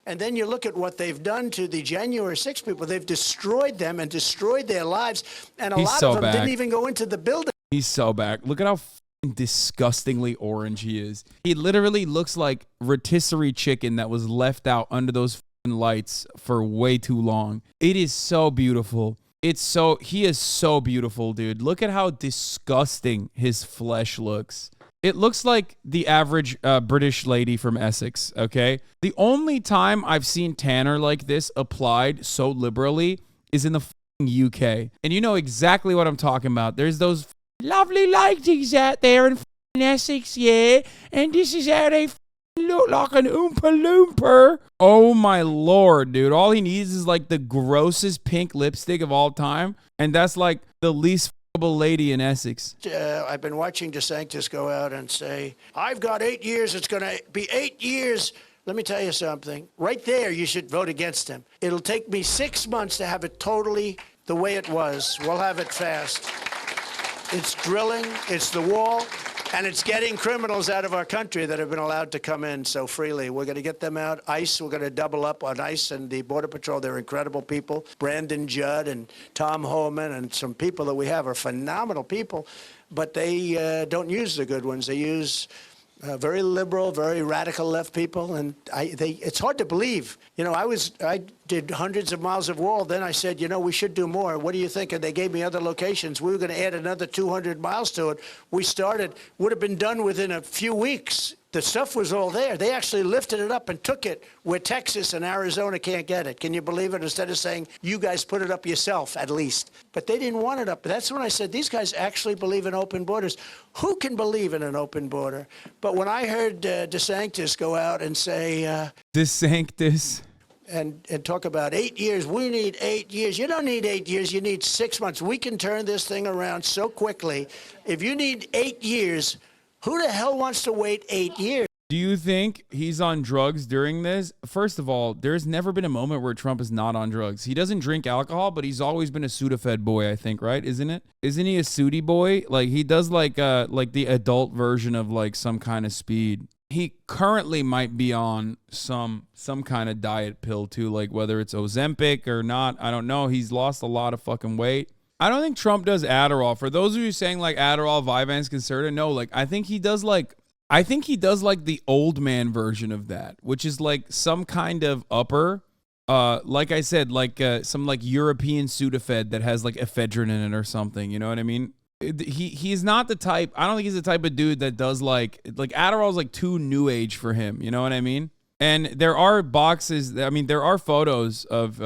And then you look at what they've done to the January 6 people. They've destroyed them and destroyed their lives. And a lot of them didn't even go into the building. He's so back. Look at how disgustingly orange he is. He literally looks like rotisserie chicken that was left out under those lights for way too long. It is so beautiful. He is so beautiful, dude. Look at how disgusting his flesh looks. It looks like the average British lady from Essex, okay? The only time I've seen tanner like this applied so liberally is in the UK. And you know exactly what I'm talking about. There's those lovely ladies out there in Essex, yeah? And this is how they look like an Oompa Loompa. Oh my lord, dude. All he needs is like the grossest pink lipstick of all time. And that's like the least lady in Essex. I've been watching Desantis go out and say, I've got 8 years. It's going to be 8 years. Let me tell you something. Right there, you should vote against him. It'll take me 6 months to have it totally the way it was. We'll have it fast. It's drilling. It's the wall. And it's getting criminals out of our country that have been allowed to come in so freely. We're going to get them out. ICE, we're going to double up on ICE and the Border Patrol. They're incredible people. Brandon Judd and Tom Homan and some people that we have are phenomenal people, but they don't use the good ones. They use very liberal, very radical left people, and it's hard to believe. You know, I did hundreds of miles of wall. Then I said, you know, we should do more. What do you think? And they gave me other locations. We were going to add another 200 miles to it. We started, would have been done within a few weeks. The stuff was all there. They actually lifted it up and took it where Texas and Arizona can't get it. Can you believe it? Instead of saying, you guys put it up yourself, at least. But they didn't want it up. That's when I said, these guys actually believe in open borders. Who can believe in an open border? But when I heard DeSantis go out and say... DeSantis... And talk about 8 years. We need 8 years. You don't need 8 years. You need 6 months. We can turn this thing around so quickly. If you need 8 years... Who the hell wants to wait 8 years? Do you think he's on drugs during this? First of all, there's never been a moment where Trump is not on drugs. He doesn't drink alcohol, but he's always been a Sudafed boy, I think, right? Isn't it? Isn't he a Sudi boy? Like, he does like the adult version of like some kind of speed. He currently might be on some kind of diet pill too, like whether it's Ozempic or not. I don't know. He's lost a lot of fucking weight. I don't think Trump does Adderall. For those of you saying like Adderall, Vyvanse, Concerta, no, like I think he does like the old man version of that, which is like some kind of upper, like I said, like some like European Sudafed that has like ephedrine in it or something. You know what I mean? He's not the type. I don't think he's the type of dude that does like Adderall is like too new age for him. You know what I mean? And there are boxes. I mean, there are photos of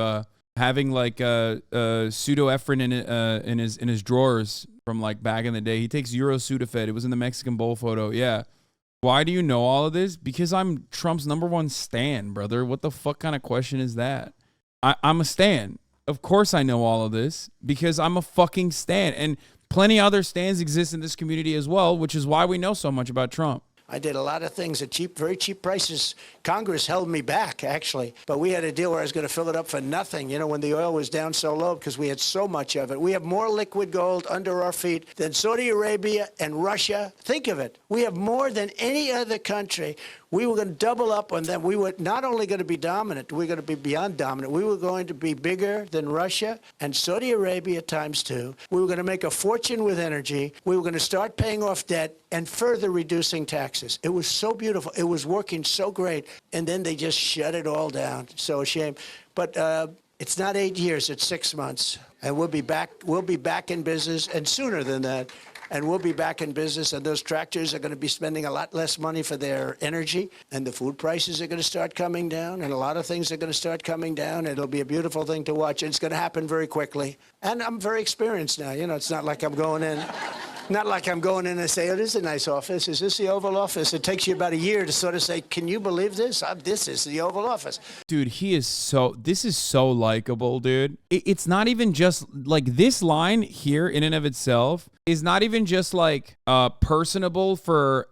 having like pseudoephedrine in his drawers from like back in the day. He takes Euro Sudafed. It was in the Mexican Bowl photo. Yeah. Why do you know all of this? Because I'm Trump's #1 stan, brother. What the fuck kind of question is that? I'm a stan. Of course I know all of this because I'm a fucking stan. And plenty other stans exist in this community as well, which is why we know so much about Trump. I did a lot of things at very cheap prices. Congress held me back, actually. But we had a deal where I was going to fill it up for nothing, you know, when the oil was down so low because we had so much of it. We have more liquid gold under our feet than Saudi Arabia and Russia. Think of it. We have more than any other country. We were going to double up on them. We were not only going to be dominant, we were going to be beyond dominant. We were going to be bigger than Russia and Saudi Arabia ×2. We were going to make a fortune with energy. We were going to start paying off debt and further reducing taxes. It was so beautiful. It was working so great. And then they just shut it all down. So a shame. But it's not 8 years. It's 6 months. And we'll be back. We'll be back in business, and sooner than that. And we'll be back in business, and those tractors are going to be spending a lot less money for their energy, and the food prices are going to start coming down, and a lot of things are going to start coming down. It'll be a beautiful thing to watch. It's going to happen very quickly. And I'm very experienced now. You know, it's not like I'm going in. Not like I'm going in and say, oh, this is a nice office. Is this the Oval Office? It takes you about a year to sort of say, can you believe this? This is the Oval Office. Dude, this is so likable, dude. It's not even just, like, this line here in and of itself is not even just, like, personable for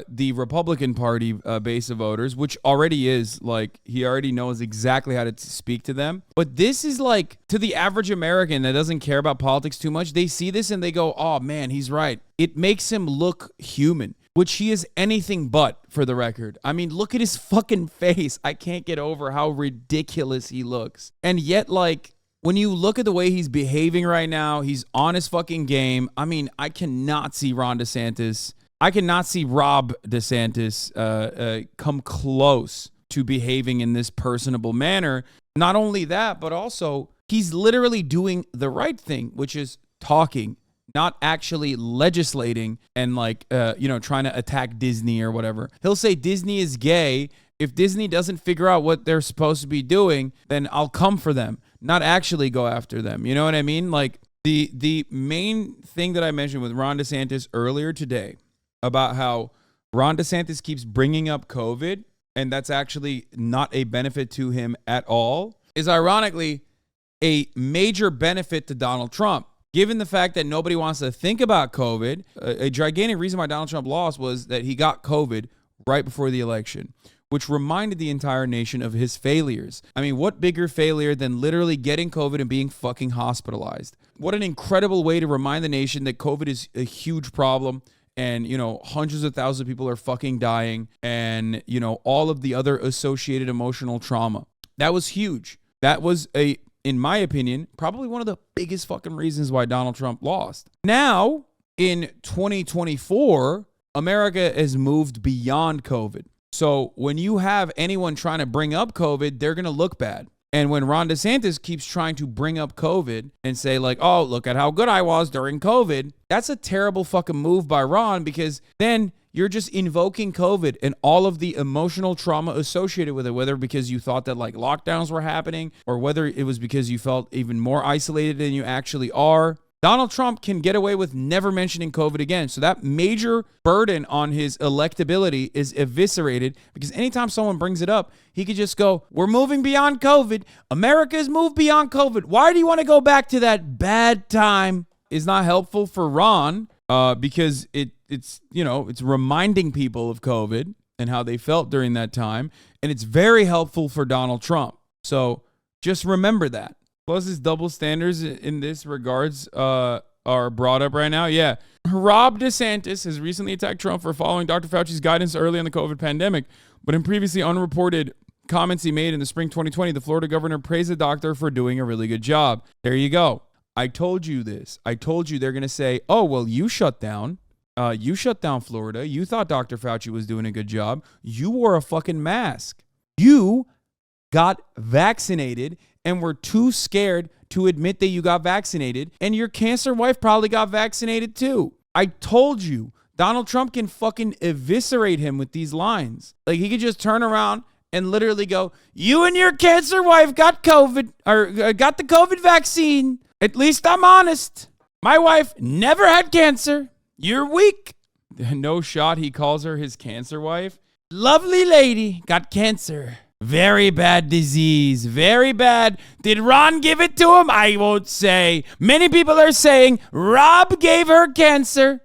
the Republican Party base of voters, which already is, like, he already knows exactly how to speak to them. But this is, like, to the average American that doesn't care about politics too much, they see this and they go, oh, man, he's right. It makes him look human. which he is anything but, for the record. I mean, look at his fucking face. I can't get over how ridiculous he looks. And yet, like, when you look at the way he's behaving right now, he's on his fucking game. I mean, I cannot see Ron DeSantis. I cannot see Rob DeSantis come close to behaving in this personable manner. Not only that, but also he's literally doing the right thing, which is talking, not actually legislating and trying to attack Disney or whatever. He'll say Disney is gay. If Disney doesn't figure out what they're supposed to be doing, then I'll come for them, not actually go after them. You know what I mean? Like the main thing that I mentioned with Ron DeSantis earlier today about how Ron DeSantis keeps bringing up COVID, and that's actually not a benefit to him at all, is ironically a major benefit to Donald Trump. Given the fact that nobody wants to think about COVID, a gigantic reason why Donald Trump lost was that he got COVID right before the election, which reminded the entire nation of his failures. I mean, what bigger failure than literally getting COVID and being fucking hospitalized? What an incredible way to remind the nation that COVID is a huge problem. And, hundreds of thousands of people are fucking dying, and, all of the other associated emotional trauma. That was huge. That was in my opinion, probably one of the biggest fucking reasons why Donald Trump lost. Now, in 2024, America has moved beyond COVID. So when you have anyone trying to bring up COVID, they're going to look bad. And when Ron DeSantis keeps trying to bring up COVID and say like, oh, look at how good I was during COVID, that's a terrible fucking move by Ron, because then you're just invoking COVID and all of the emotional trauma associated with it, whether because you thought that like lockdowns were happening or whether it was because you felt even more isolated than you actually are. Donald Trump can get away with never mentioning COVID again. So that major burden on his electability is eviscerated, because anytime someone brings it up, he could just go, we're moving beyond COVID. America's moved beyond COVID. Why do you want to go back to that bad time? Is not helpful for Ron because it's reminding people of COVID and how they felt during that time. And it's very helpful for Donald Trump. So just remember that. Plus, his double standards in this regards are brought up right now. Yeah. Rob DeSantis has recently attacked Trump for following Dr. Fauci's guidance early in the COVID pandemic. But in previously unreported comments he made in the spring 2020, the Florida governor praised the doctor for doing a really good job. There you go. I told you this. I told you they're going to say, oh, well, you shut down. You shut down Florida. You thought Dr. Fauci was doing a good job. You wore a fucking mask. You got vaccinated and were too scared to admit that you got vaccinated. And your cancer wife probably got vaccinated too. I told you, Donald Trump can fucking eviscerate him with these lines. Like, he could just turn around and literally go, you and your cancer wife got COVID, or got the COVID vaccine. At least I'm honest. My wife never had cancer. You're weak. No shot he calls her his cancer wife. Lovely lady, got cancer. Very bad disease. Very bad. Did Ron give it to him? I won't say. Many people are saying Rob gave her cancer.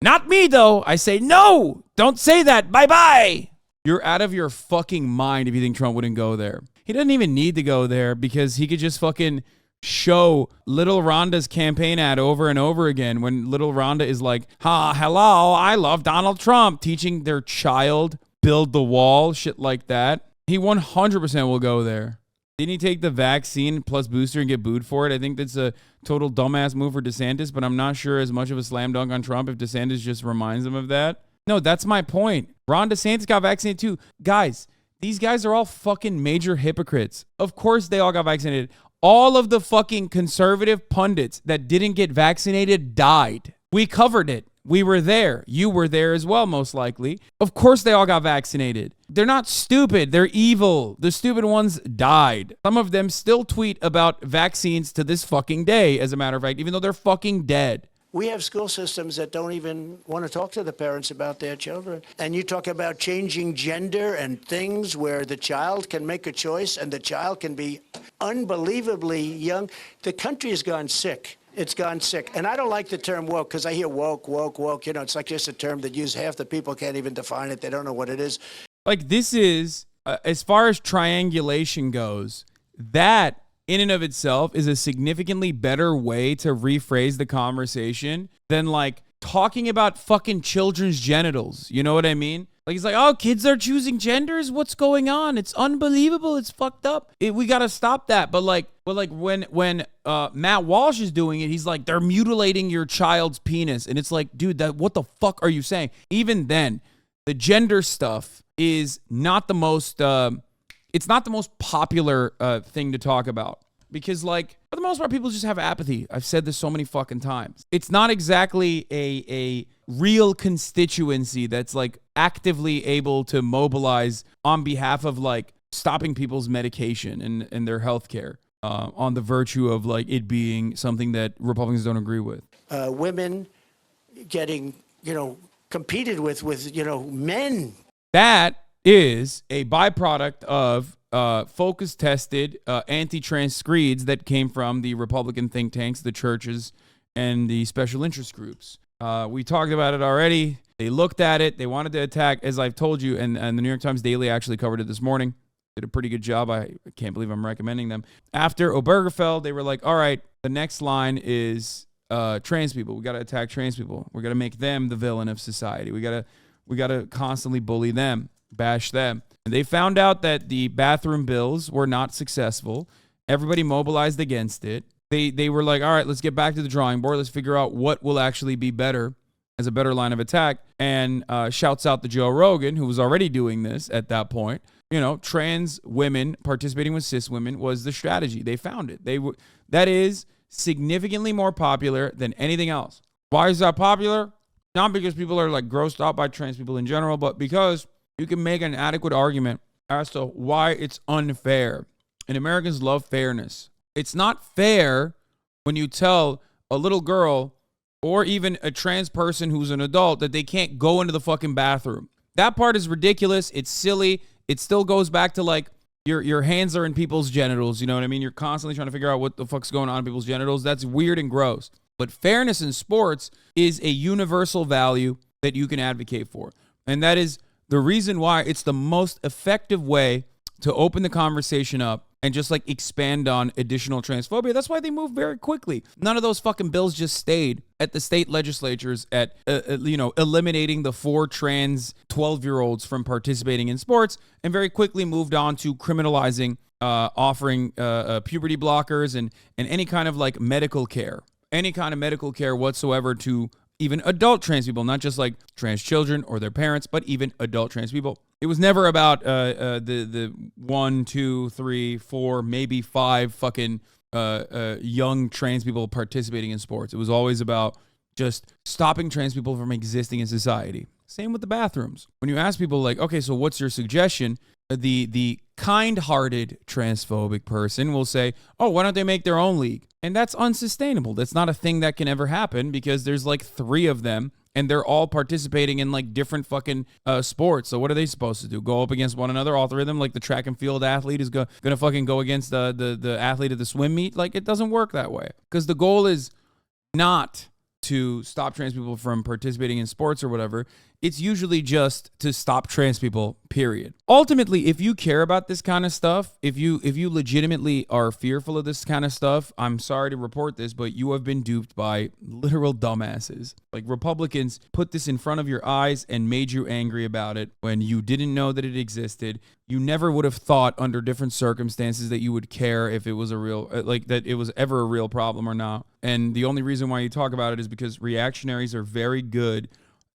Not me, though. I say, no, don't say that. Bye-bye. You're out of your fucking mind if you think Trump wouldn't go there. He doesn't even need to go there, because he could just fucking show little Rhonda's campaign ad over and over again when little Rhonda is like, hello, I love Donald Trump, teaching their child build the wall, shit like that. He 100% will go there. Didn't he take the vaccine plus booster and get booed for it? I think that's a total dumbass move for DeSantis, but I'm not sure as much of a slam dunk on Trump if DeSantis just reminds him of that. No, that's my point. Ron DeSantis got vaccinated too. Guys, these guys are all fucking major hypocrites. Of course they all got vaccinated. All of the fucking conservative pundits that didn't get vaccinated died. We covered it. We were there. You were there as well, most likely. Of course they all got vaccinated. They're not stupid. They're evil. The stupid ones died. Some of them still tweet about vaccines to this fucking day, as a matter of fact, even though they're fucking dead. We have school systems that don't even want to talk to the parents about their children. And you talk about changing gender and things where the child can make a choice and the child can be unbelievably young. The country has gone sick. It's gone sick. And I don't like the term woke, because I hear woke. It's like just a term that half the people can't even define it. They don't know what it is. Like, this is, as far as triangulation goes, that in and of itself is a significantly better way to rephrase the conversation than like talking about fucking children's genitals. You know what I mean? Like, he's like, oh, kids are choosing genders? What's going on? It's unbelievable. It's fucked up. We got to stop that. But when Matt Walsh is doing it, he's like, they're mutilating your child's penis. And it's like, dude, what the fuck are you saying? Even then, the gender stuff is not the most, it's not the most popular thing to talk about. Because, like, for the most part, people just have apathy. I've said this so many fucking times. It's not exactly a real constituency that's, like, actively able to mobilize on behalf of, like, stopping people's medication and their health care on the virtue of, like, it being something that Republicans don't agree with. Women getting, competed with, men. That is a byproduct of focus-tested anti-trans screeds that came from the Republican think tanks, the churches, and the special interest groups. We talked about it already. They looked at it. They wanted to attack, as I've told you, and the New York Times Daily actually covered it this morning. Did a pretty good job. I can't believe I'm recommending them. After Obergefell, they were like, all right, the next line is trans people. We got to attack trans people. We're going to make them the villain of society. We got to constantly bully them, bash them. And they found out that the bathroom bills were not successful. Everybody mobilized against it. They were like, all right, let's get back to the drawing board. Let's figure out what will actually be better as a better line of attack. And shouts out to Joe Rogan, who was already doing this at that point. Trans women participating with cis women was the strategy. They found it. That is significantly more popular than anything else. Why is that popular? Not because people are like grossed out by trans people in general, but because you can make an adequate argument as to why it's unfair. And Americans love fairness. It's not fair when you tell a little girl or even a trans person who's an adult that they can't go into the fucking bathroom. That part is ridiculous. It's silly. It still goes back to like your hands are in people's genitals. You know what I mean? You're constantly trying to figure out what the fuck's going on in people's genitals. That's weird and gross. But fairness in sports is a universal value that you can advocate for. And that is the reason why it's the most effective way to open the conversation up and just like expand on additional transphobia. That's why they move very quickly. None of those fucking bills just stayed at the state legislatures at, eliminating the 4 trans 12-year-olds from participating in sports, and very quickly moved on to criminalizing, offering puberty blockers and any kind of like medical care, any kind of medical care whatsoever to even adult trans people, not just like trans children or their parents, but even adult trans people. It was never about the 1, 2, 3, 4, maybe 5 fucking young trans people participating in sports. It was always about just stopping trans people from existing in society. Same with the bathrooms. When you ask people like, okay, so what's your suggestion? The kind-hearted transphobic person will say, oh, why don't they make their own league? And that's unsustainable. That's not a thing that can ever happen because there's like 3 of them and they're all participating in like different fucking sports. So what are they supposed to do? Go up against one another, all 3 of them? Like the track and field athlete is gonna fucking go against the athlete at the swim meet? Like, it doesn't work that way. Because the goal is not to stop trans people from participating in sports or whatever. It's usually just to stop trans people, period. Ultimately, if you care about this kind of stuff, if you legitimately are fearful of this kind of stuff, I'm sorry to report this, but you have been duped by literal dumbasses. Like, Republicans put this in front of your eyes and made you angry about it when you didn't know that it existed. You never would have thought under different circumstances that you would care if it was a real, that it was ever a real problem or not. And the only reason why you talk about it is because reactionaries are very good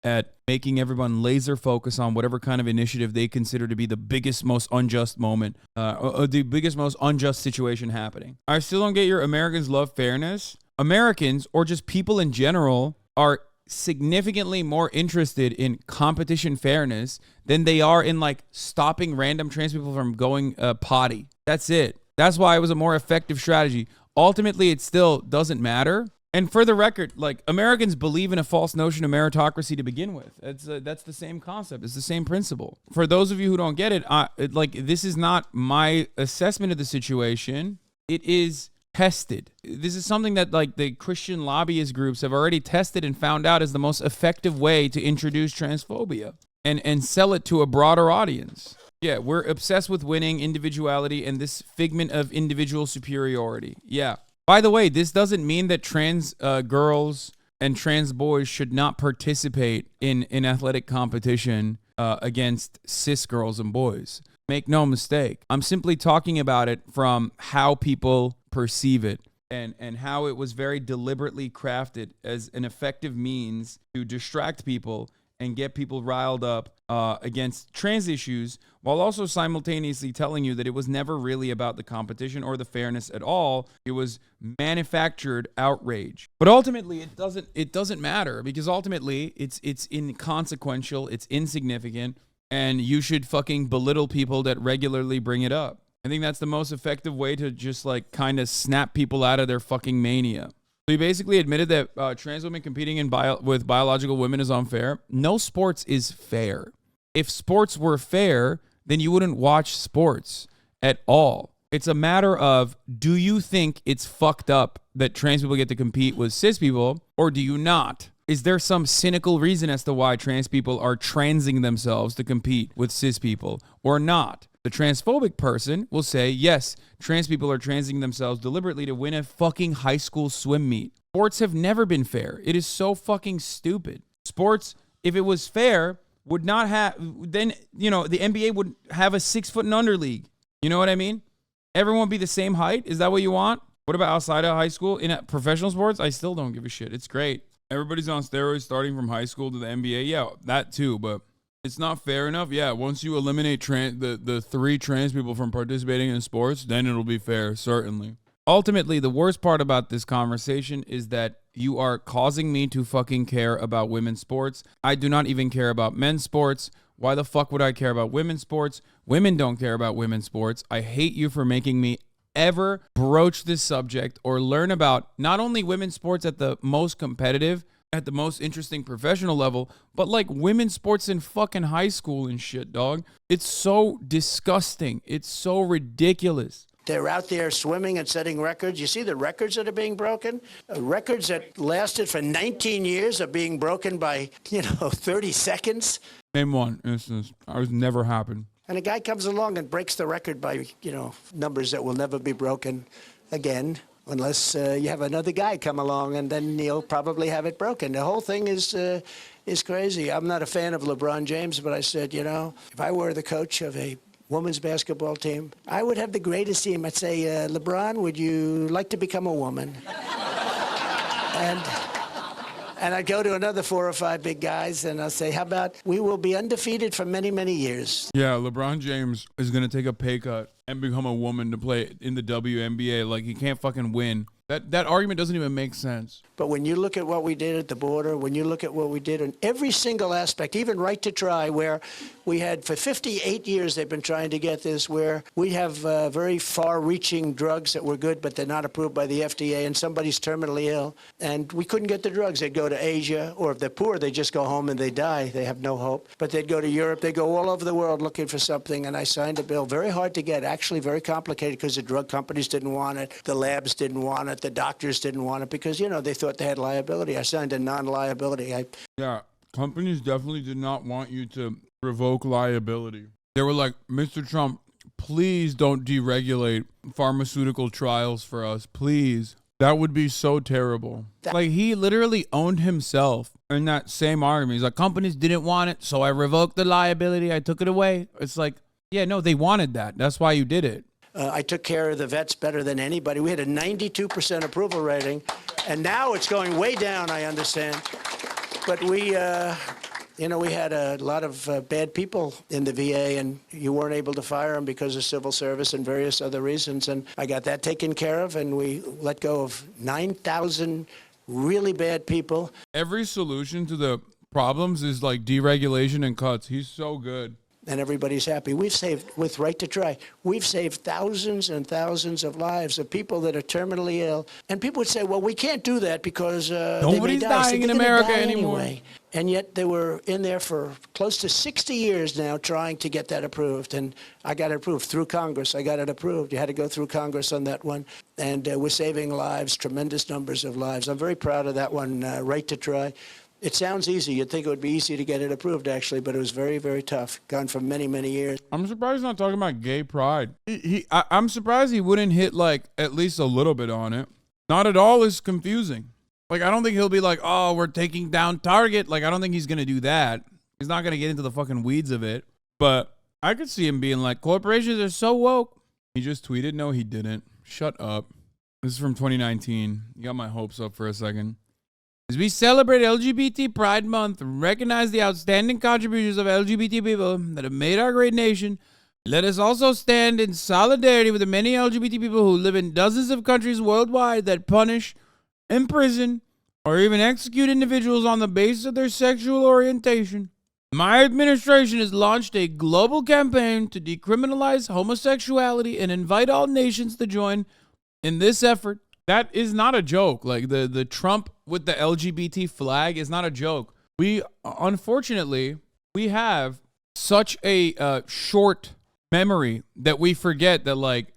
at making everyone laser focus on whatever kind of initiative they consider to be the biggest, most unjust moment, or the biggest, most unjust situation happening. I still don't get your Americans love fairness. Americans, or just people in general, are significantly more interested in competition fairness than they are in like stopping random trans people from going potty. That's it. That's why it was a more effective strategy. Ultimately, it still doesn't matter. And for the record, like, Americans believe in a false notion of meritocracy to begin with. That's the same concept. It's the same principle. For those of you who don't get it, this is not my assessment of the situation. It is tested. This is something that like the Christian lobbyist groups have already tested and found out is the most effective way to introduce transphobia and sell it to a broader audience. Yeah, we're obsessed with winning, individuality, and this figment of individual superiority. Yeah. By the way, this doesn't mean that trans girls and trans boys should not participate in athletic competition against cis girls and boys. Make no mistake. I'm simply talking about it from how people perceive it and how it was very deliberately crafted as an effective means to distract people and get people riled up against trans issues, while also simultaneously telling you that it was never really about the competition or the fairness at all. It was manufactured outrage. But ultimately, it doesn't matter, because ultimately it's inconsequential, it's insignificant, and you should fucking belittle people that regularly bring it up. I think that's the most effective way to just like kind of snap people out of their fucking mania. So he basically admitted that trans women competing with biological women is unfair. No sports is fair. If sports were fair, then you wouldn't watch sports at all. It's a matter of, do you think it's fucked up that trans people get to compete with cis people, or do you not? Is there some cynical reason as to why trans people are transing themselves to compete with cis people or not? The transphobic person will say, yes, trans people are transing themselves deliberately to win a fucking high school swim meet. Sports have never been fair. It is so fucking stupid. Sports, if it was fair, would not have, then, you know, the NBA would have a 6 foot and under league. You know what I mean? Everyone would be the same height. Is that what you want? What about outside of high school? In professional sports, I still don't give a shit. It's great. Everybody's on steroids starting from high school to the NBA. Yeah, that too, but it's not fair enough. Yeah, once you eliminate the 3 trans people from participating in sports, then it'll be fair, certainly. Ultimately, the worst part about this conversation is that you are causing me to fucking care about women's sports. I do not even care about men's sports. Why the fuck would I care about women's sports? Women don't care about women's sports. I hate you for making me ever broach this subject or learn about not only women's sports at the most competitive, at the most interesting professional level, but like women's sports in fucking high school and shit, dog. It's so disgusting. It's so ridiculous. They're out there swimming and setting records. You see the records that are being broken? Records that lasted for 19 years are being broken by, 30 seconds. Name one instance. That was never happened. And a guy comes along and breaks the record by, numbers that will never be broken again, unless you have another guy come along, and then he'll probably have it broken. The whole thing is crazy. I'm not a fan of LeBron James, but I said, if I were the coach of a women's basketball team, I would have the greatest team. I'd say, LeBron, would you like to become a woman? And I'd go to another 4 or 5 big guys, and I'll say, how about we will be undefeated for many, many years. Yeah, LeBron James is going to take a pay cut and become a woman to play in the WNBA. Like, he can't fucking win. That argument doesn't even make sense. But when you look at what we did at the border, when you look at what we did in every single aspect, even right to try, where we had for 58 years they've been trying to get this, where we have very far-reaching drugs that were good, but they're not approved by the FDA, and somebody's terminally ill, and we couldn't get the drugs. They'd go to Asia, or if they're poor, they just go home and they die. They have no hope. But they'd go to Europe. They go all over the world looking for something, and I signed a bill. Very hard to get, actually very complicated, because the drug companies didn't want it, the labs didn't want it, the doctors didn't want it, because, they thought they had liability. I signed a non-liability. Yeah, companies definitely did not want you to revoke liability. They were like, Mr. Trump, please don't deregulate pharmaceutical trials for us, please. That would be so terrible. Like, he literally owned himself in that same argument. He's like, companies didn't want it, so I revoked the liability. I took it away. It's like, yeah, no, they wanted that. That's why you did it. I took care of the vets better than anybody. We had a 92% approval rating, and now it's going way down, I understand. But we had a lot of bad people in the VA, and you weren't able to fire them because of civil service and various other reasons. And I got that taken care of, and we let go of 9,000 really bad people. Every solution to the problems is like deregulation and cuts. He's so good. And everybody's happy. We've saved, with Right to Try, we've saved thousands and thousands of lives of people that are terminally ill. And people would say, well, we can't do that because nobody's dying in America anymore. Anyway. And yet they were in there for close to 60 years now trying to get that approved. And I got it approved through Congress. I got it approved. You had to go through Congress on that one. And we're saving lives, tremendous numbers of lives. I'm very proud of that one, Right to Try. It sounds easy. You'd think it would be easy to get it approved, actually, but it was very, very tough. Gone for many, many years. I'm surprised he's not talking about gay pride. I'm surprised he wouldn't hit, like, at least a little bit on it. Not at all is confusing. Like, I don't think he'll be like, oh, we're taking down Target. Like, I don't think he's going to do that. He's not going to get into the fucking weeds of it. But I could see him being like, corporations are so woke. He just tweeted, no, he didn't. Shut up. This is from 2019. You got my hopes up for a second. As we celebrate LGBT Pride Month and recognize the outstanding contributions of LGBT people that have made our great nation, let us also stand in solidarity with the many LGBT people who live in dozens of countries worldwide that punish, imprison, or even execute individuals on the basis of their sexual orientation. My administration has launched a global campaign to decriminalize homosexuality and invite all nations to join in this effort. That is not a joke. Like the Trump with the LGBT flag is not a joke. We, unfortunately, we have such a short memory that we forget that like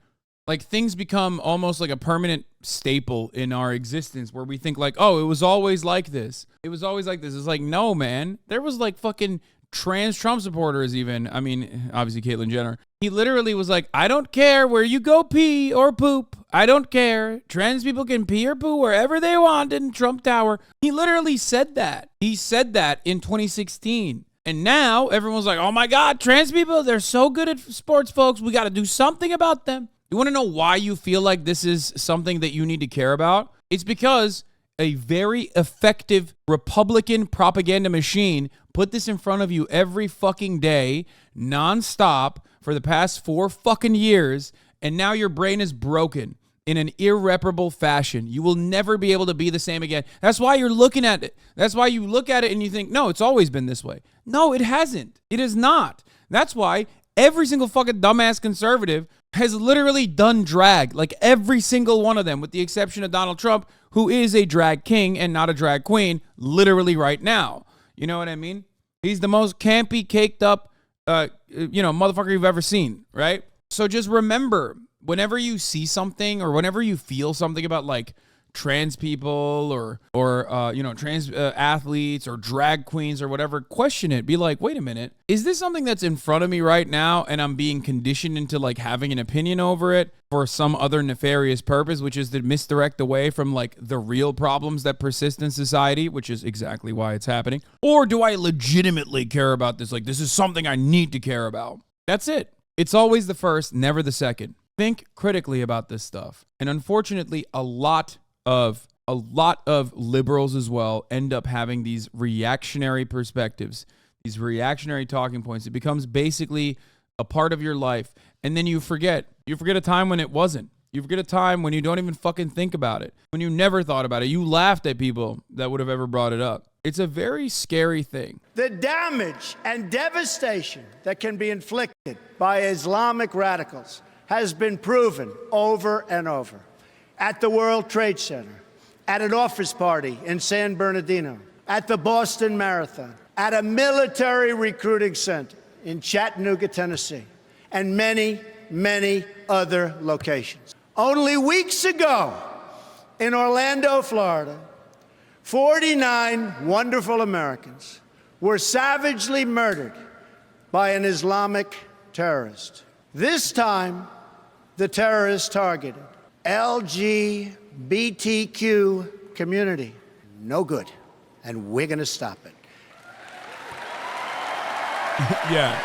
things become almost like a permanent staple in our existence where we think like, oh, it was always like this. It was always like this. It's like, no, man. There was like fucking trans Trump supporters even. I mean, obviously Caitlyn Jenner. He literally was like, I don't care where you go pee or poop. I don't care. Trans people can pee or poo wherever they want in Trump Tower. He literally said that. He said that in 2016. And now everyone's like, oh my God, trans people, they're so good at sports, folks. We got to do something about them. You want to know why you feel like this is something that you need to care about? It's because a very effective Republican propaganda machine put this in front of you every fucking day, nonstop, for the past 4 fucking years, and now your brain is broken in an irreparable fashion. You will never be able to be the same again. That's why you're looking at it. That's why you look at it and you think, no, it's always been this way. No, it hasn't. It is not. That's why every single fucking dumbass conservative has literally done drag, like every single one of them, with the exception of Donald Trump, who is a drag king and not a drag queen, literally right now. You know what I mean? He's the most campy, caked up, motherfucker you've ever seen, right? So just remember, whenever you see something or whenever you feel something about like trans people or trans athletes or drag queens or whatever, question it. Be like, wait a minute, is this something that's in front of me right now and I'm being conditioned into like having an opinion over it for some other nefarious purpose, which is to misdirect away from like the real problems that persist in society, which is exactly why it's happening? Or do I legitimately care about this? Like, this is something I need to care about. That's it. It's always the first, never the second. Think critically about this stuff. And unfortunately, a lot of liberals as well end up having these reactionary perspectives, these reactionary talking points. It becomes basically a part of your life. And then you forget a time when it wasn't. You forget a time when you don't even fucking think about it, when you never thought about it. You laughed at people that would have ever brought it up. It's a very scary thing. The damage and devastation that can be inflicted by Islamic radicals has been proven over and over. At the World Trade Center, at an office party in San Bernardino, at the Boston Marathon, at a military recruiting center in Chattanooga, Tennessee, and many, many other locations. Only weeks ago in Orlando, Florida, 49 wonderful Americans were savagely murdered by an Islamic terrorist. This time, the terrorist targeted LGBTQ community. No good. And we're going to stop it. Yeah.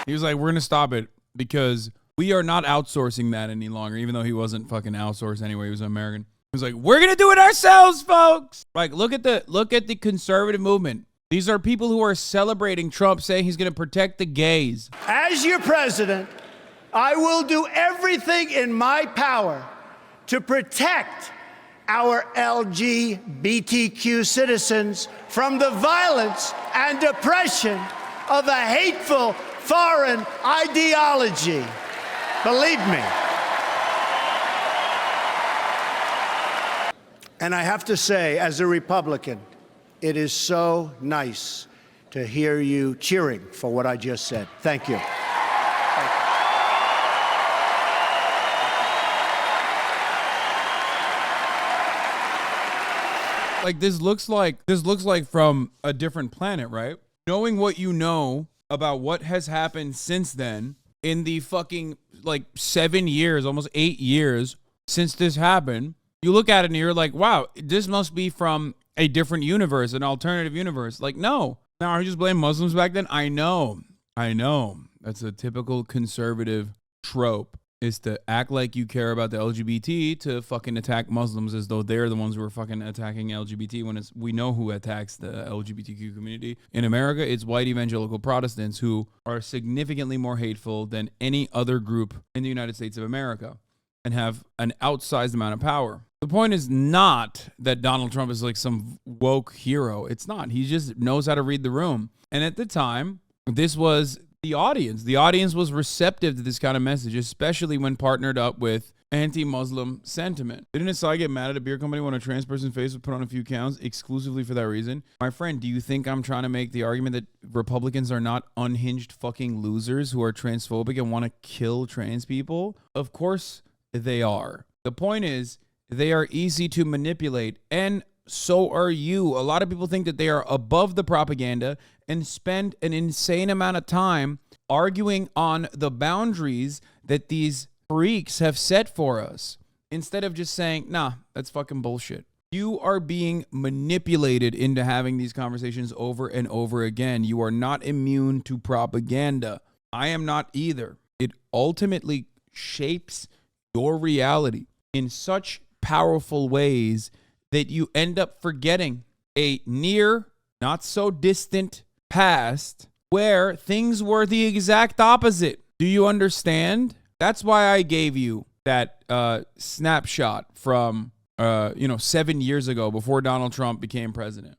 He was like, we're going to stop it because we are not outsourcing that any longer, even though he wasn't fucking outsourced anyway. He was an American. He was like, we're going to do it ourselves, folks. Like, look at the conservative movement. These are people who are celebrating Trump saying he's going to protect the gays. As your president, I will do everything in my power to protect our LGBTQ citizens from the violence and oppression of a hateful foreign ideology. Believe me. And I have to say, as a Republican, it is so nice to hear you cheering for what I just said. Thank you. Like, this looks like from a different planet, right? Knowing what you know about what has happened since then in the fucking like 7 years, almost 8 years since this happened, You look at it and you're like, wow, this must be from a different universe, an alternative universe. Like, no. Now, are you just blaming Muslims back then? I know. That's a typical conservative trope, is to act like you care about the LGBT to fucking attack Muslims as though they're the ones who are fucking attacking LGBT, when we know who attacks the LGBTQ community. In America, it's white evangelical Protestants who are significantly more hateful than any other group in the United States of America and have an outsized amount of power. The point is not that Donald Trump is like some woke hero. It's not. He just knows how to read the room. And at the time, this was the audience. The audience was receptive to this kind of message, especially when partnered up with anti-Muslim sentiment. Didn't Asai get mad at a beer company when a trans person's face was put on a few counts exclusively for that reason? My friend, do you think I'm trying to make the argument that Republicans are not unhinged fucking losers who are transphobic and want to kill trans people? Of course they are. The point is, they are easy to manipulate, and so are you. A lot of people think that they are above the propaganda and spend an insane amount of time arguing on the boundaries that these freaks have set for us, instead of just saying, nah, that's fucking bullshit. You are being manipulated into having these conversations over and over again. You are not immune to propaganda. I am not either. It ultimately shapes your reality in such powerful ways that you end up forgetting a near, not so distant past where things were the exact opposite. Do you understand? That's why I gave you that snapshot from 7 years ago, before Donald Trump became president.